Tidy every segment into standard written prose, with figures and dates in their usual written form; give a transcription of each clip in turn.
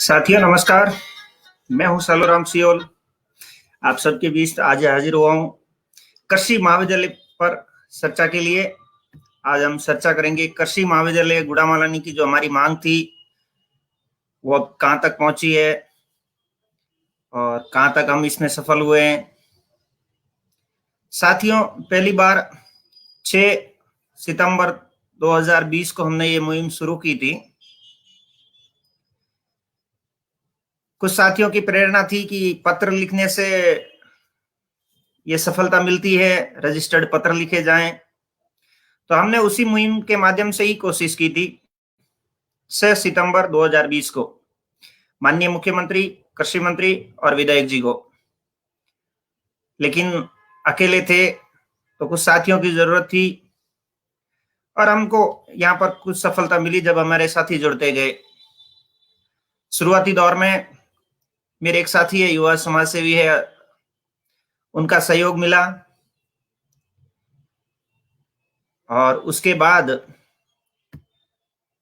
साथियों नमस्कार। मैं हूं सालूराम सियोल। आप सबके बीच आज हाजिर हुआ हूं कृषि महाविद्यालय पर चर्चा के लिए। आज हम चर्चा करेंगे कृषि महाविद्यालय गुड़ामालानी की जो हमारी मांग थी वो अब कहां तक पहुंची है और कहां तक हम इसमें सफल हुए हैं। साथियों, पहली बार 6 सितंबर 2020 को हमने ये मुहिम शुरू की थी। कुछ साथियों की प्रेरणा थी कि पत्र लिखने से ये सफलता मिलती है, रजिस्टर्ड पत्र लिखे जाएं। तो हमने उसी मुहिम के माध्यम से ही कोशिश की थी 6 सितंबर 2020 को माननीय मुख्यमंत्री, कृषि मंत्री और विधायक जी को। लेकिन अकेले थे तो कुछ साथियों की जरूरत थी और हमको यहाँ पर कुछ सफलता मिली जब हमारे साथी जुड़ते गए। शुरुआती दौर में मेरे एक साथी है, युवा समाज सेवी है, उनका सहयोग मिला और उसके बाद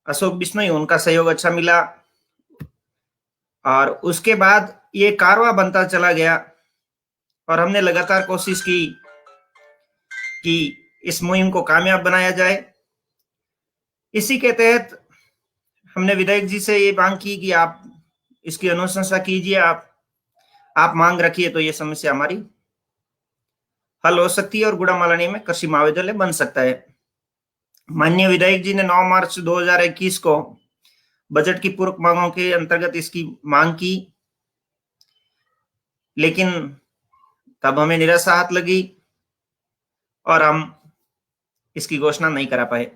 अशोक बिश्नोई, उनका सहयोग अच्छा मिला और उसके बाद ये कारवां बनता चला गया और हमने लगातार कोशिश की कि इस मुहिम को कामयाब बनाया जाए। इसी के तहत हमने विधायक जी से ये मांग की कि आप इसकी अनुशंसा कीजिए, आप मांग रखिए तो ये समस्या हमारी हल हो सकती है और गुड़ामालानी में कृषि महाविद्यालय बन सकता है। माननीय विधायक जी ने 9 मार्च 2021 को बजट की पूरक मांगों के अंतर्गत इसकी मांग की, लेकिन तब हमें निराशा हाथ लगी और हम इसकी घोषणा नहीं करा पाए।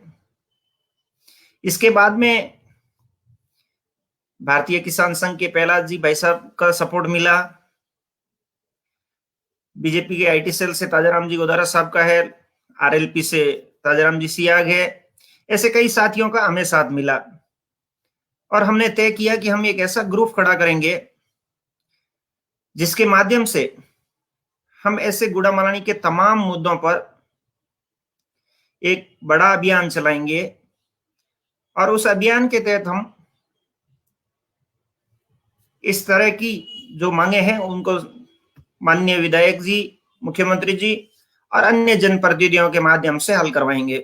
इसके बाद में भारतीय किसान संघ के प्रहलाद जी भाई साहब का सपोर्ट मिला, बीजेपी के आईटी सेल से ताजाराम जी गोदारा साहब का है, आरएलपी से ताजाराम जी सियाग है। ऐसे कई साथियों का हमें साथ मिला और हमने तय किया कि हम एक ऐसा ग्रुप खड़ा करेंगे जिसके माध्यम से हम ऐसे गुड़ामालानी के तमाम मुद्दों पर एक बड़ा अभियान चलाएंगे और उस अभियान के तहत हम इस तरह की जो मांगे हैं उनको माननीय विधायक जी, मुख्यमंत्री जी और अन्य जनप्रतिनिधियों के माध्यम से हल करवाएंगे।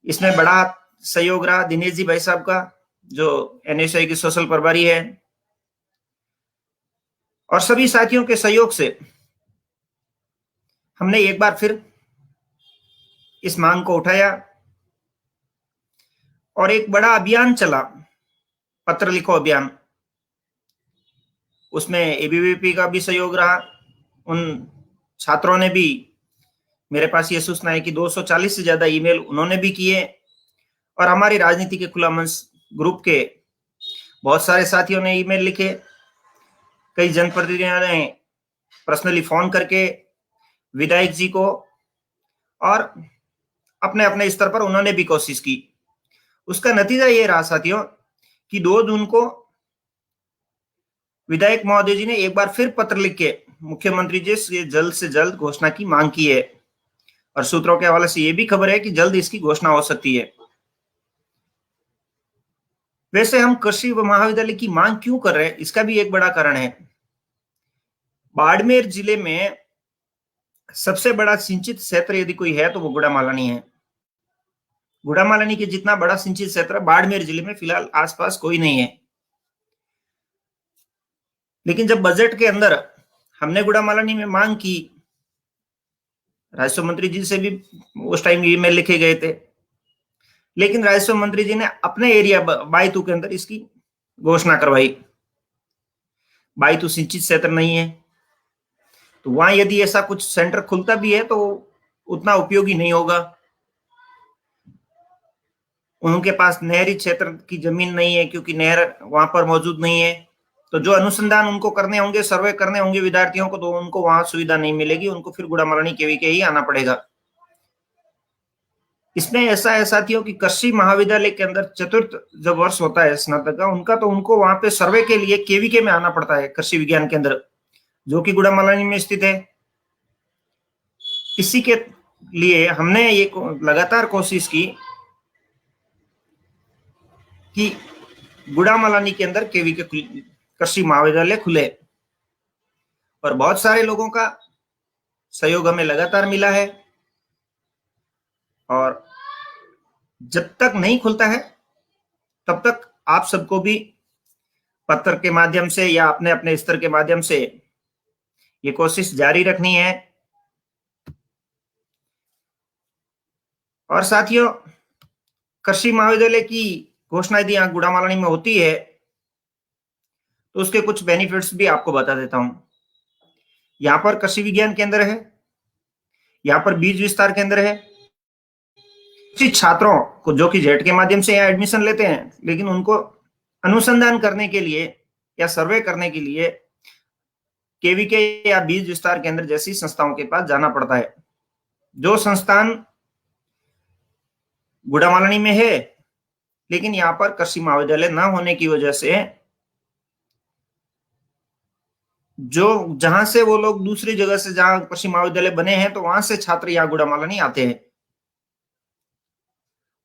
इसमें बड़ा सहयोग रहा दिनेश जी भाई साहब का, जो एनएसआई की सोशल प्रभारी है, और सभी साथियों के सहयोग से हमने एक बार फिर इस मांग को उठाया और एक बड़ा अभियान चला, पत्र लिखो अभियान। उसमें एबीवीपी का भी सहयोग रहा। उन छात्रों ने भी, मेरे पास ये सूचना है कि 240 से ज्यादा ईमेल उन्होंने भी किए और हमारी राजनीति के खुला मंच ग्रुप के बहुत सारे साथियों ने ईमेल लिखे। कई जनप्रतिनिधियों ने पर्सनली फोन करके विधायक जी को और अपने अपने स्तर पर उन्होंने भी कोशिश की। उसका नतीजा ये रहा साथियों कि 2 जून को विधायक महोदय जी ने एक बार फिर पत्र लिख के मुख्यमंत्री जी से जल्द घोषणा की मांग की है और सूत्रों के हवाले से ये भी खबर है कि जल्द इसकी घोषणा हो सकती है। वैसे हम कृषि महाविद्यालय की मांग क्यों कर रहे हैं, इसका भी एक बड़ा कारण है। बाड़मेर जिले में सबसे बड़ा सिंचित क्षेत्र यदि कोई है तो वो गुड़ामालानी है। गुड़ामालानी के जितना बड़ा सिंचित क्षेत्र बाड़मेर जिले में फिलहाल आसपास कोई नहीं है। लेकिन जब बजट के अंदर हमने गुड़ामालानी में मांग की, राजस्व मंत्री जी से भी उस टाइम ईमेल लिखे गए थे, लेकिन राजस्व मंत्री जी ने अपने एरिया बायतू के अंदर इसकी घोषणा करवाई। बायतू सिंचित क्षेत्र नहीं है, तो वहां यदि ऐसा कुछ सेंटर खुलता भी है तो उतना उपयोगी नहीं होगा। उनके पास नहरी क्षेत्र की जमीन नहीं है क्योंकि नहर वहां पर मौजूद नहीं है। तो जो अनुसंधान उनको करने होंगे, सर्वे करने होंगे विद्यार्थियों को, तो उनको वहां सुविधा नहीं मिलेगी, उनको फिर गुड़ामालानी केवीके ही आना पड़ेगा। इसमें ऐसा है साथियों कि कृषि महाविद्यालय के अंदर चतुर्थ जब वर्ष होता है स्नातक का उनका, तो उनको वहां पे सर्वे के लिए केवीके में आना पड़ता है, कृषि विज्ञान केंद्र, जो कि गुड़ामालानी में स्थित है। इसी के लिए हमने ये लगातार कोशिश की कि गुड़ामालानी के अंदर केवी के कृषि महाविद्यालय खुले और बहुत सारे लोगों का सहयोग हमें लगातार मिला है। और जब तक नहीं खुलता है तब तक आप सबको भी पत्र के माध्यम से या अपने अपने स्तर के माध्यम से ये कोशिश जारी रखनी है। और साथियों, कृषि महाविद्यालय की घोषणा यदि यहाँ गुड़ामालानी में होती है तो उसके कुछ बेनिफिट्स भी आपको बता देता हूं। यहाँ पर कृषि विज्ञान केंद्र है, यहाँ पर बीज विस्तार केंद्र है। छात्रों को जो कि जेट के माध्यम से यहाँ एडमिशन लेते हैं, लेकिन उनको अनुसंधान करने के लिए या सर्वे करने के लिए केवीके या बीज विस्तार केंद्र जैसी संस्थाओं के पास जाना पड़ता है। जो संस्थान गुड़ामालानी में है, लेकिन यहाँ पर कृषि महाविद्यालय न होने की वजह से जो जहां से वो लोग दूसरी जगह से जहां कृषि महाविद्यालय बने हैं, तो वहां से छात्र यहाँ गुड़ामालानी आते हैं।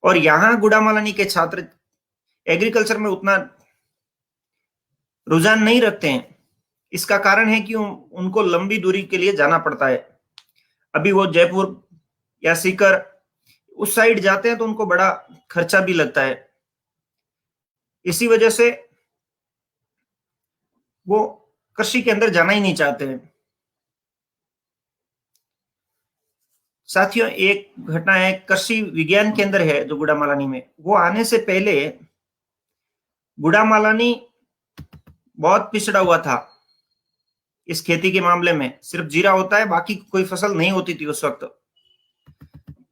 और यहाँ गुड़ामालानी के छात्र एग्रीकल्चर में उतना रुझान नहीं रखते हैं। इसका कारण है कि उनको लंबी दूरी के लिए जाना पड़ता है। अभी वो जयपुर या सीकर उस साइड जाते हैं तो उनको बड़ा खर्चा भी लगता है। इसी वजह से वो कृषि के अंदर जाना ही नहीं चाहते हैं। साथियों, एक घटना है, कृषि विज्ञान केंद्र है जो गुड़ामालानी में, वो आने से पहले गुड़ामालानी बहुत पिछड़ा हुआ था इस खेती के मामले में। सिर्फ जीरा होता है, बाकी कोई फसल नहीं होती थी उस वक्त।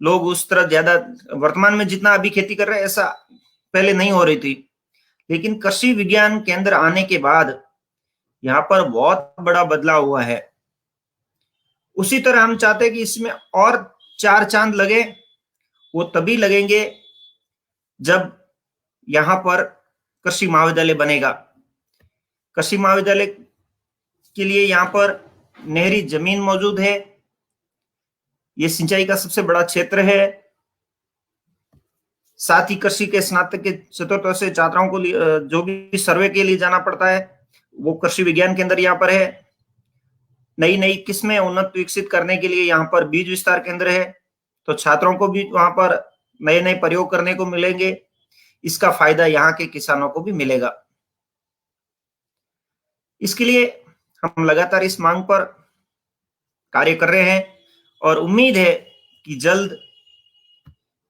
लोग उस तरह ज्यादा, वर्तमान में जितना अभी खेती कर रहे हैं ऐसा पहले नहीं हो रही थी। लेकिन कृषि विज्ञान केंद्र आने के बाद यहाँ पर बहुत बड़ा बदलाव हुआ है। उसी तरह हम चाहते हैं कि इसमें और 4 चांद लगे। वो तभी लगेंगे जब यहाँ पर कृषि महाविद्यालय बनेगा। कृषि महाविद्यालय के लिए यहाँ पर नहरी जमीन मौजूद है, ये सिंचाई का सबसे बड़ा क्षेत्र है। साथ ही कृषि के स्नातक के चतुर्थ से छात्राओं को जो भी सर्वे के लिए जाना पड़ता है वो कृषि विज्ञान केंद्र यहाँ पर है। नई नई किस्में उन्नत विकसित करने के लिए यहाँ पर बीज विस्तार केंद्र है, तो छात्रों को भी वहां पर नए नए प्रयोग करने को मिलेंगे। इसका फायदा यहाँ के किसानों को भी मिलेगा। इसके लिए हम लगातार इस मांग पर कार्य कर रहे हैं और उम्मीद है कि जल्द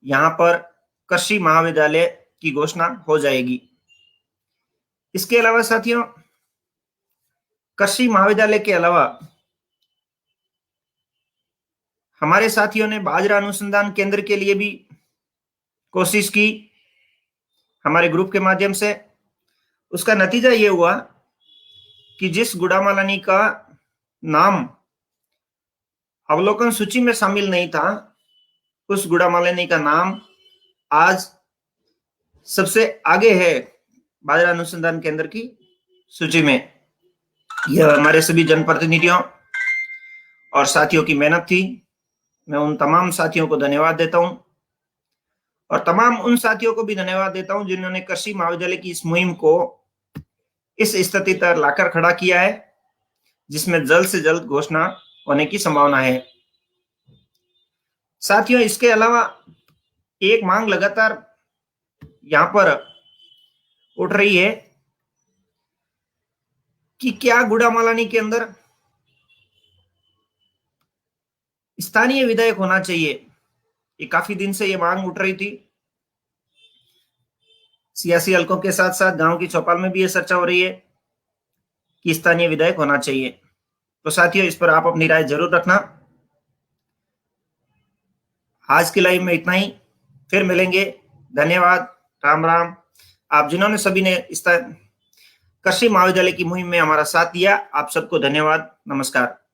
यहाँ पर कृषि महाविद्यालय की घोषणा हो जाएगी। इसके अलावा साथियों, कृषि महाविद्यालय के अलावा हमारे साथियों ने बाजरा अनुसंधान केंद्र के लिए भी कोशिश की हमारे ग्रुप के माध्यम से। उसका नतीजा ये हुआ कि जिस गुड़ामालानी का नाम अवलोकन सूची में शामिल नहीं था, उस गुड़ामालानी का नाम आज सबसे आगे है बाजरा अनुसंधान केंद्र की सूची में। यह हमारे सभी जनप्रतिनिधियों और साथियों की मेहनत थी। मैं उन तमाम साथियों को धन्यवाद देता हूं और तमाम उन साथियों को भी धन्यवाद देता हूं जिन्होंने कृषि महाविद्यालय की इस मुहिम को इस स्थिति तक लाकर खड़ा किया है, जिसमें जल्द से जल्द घोषणा होने की संभावना है। साथियों, इसके अलावा एक मांग लगातार यहां पर उठ रही है कि क्या गुड़ामालानी के अंदर स्थानीय विधायक होना चाहिए। ये काफी दिन से ये मांग उठ रही थी। सियासी हलकों के साथ साथ गांव की चौपाल में भी ये चर्चा हो रही है कि स्थानीय विधायक होना चाहिए। तो साथियों, इस पर आप अपनी राय जरूर रखना। आज की लाइव में इतना ही, फिर मिलेंगे। धन्यवाद, राम राम। आप जिन्होंने सभी ने इस कृषि महाविद्यालय की मुहिम में हमारा साथ दिया, आप सबको धन्यवाद। नमस्कार।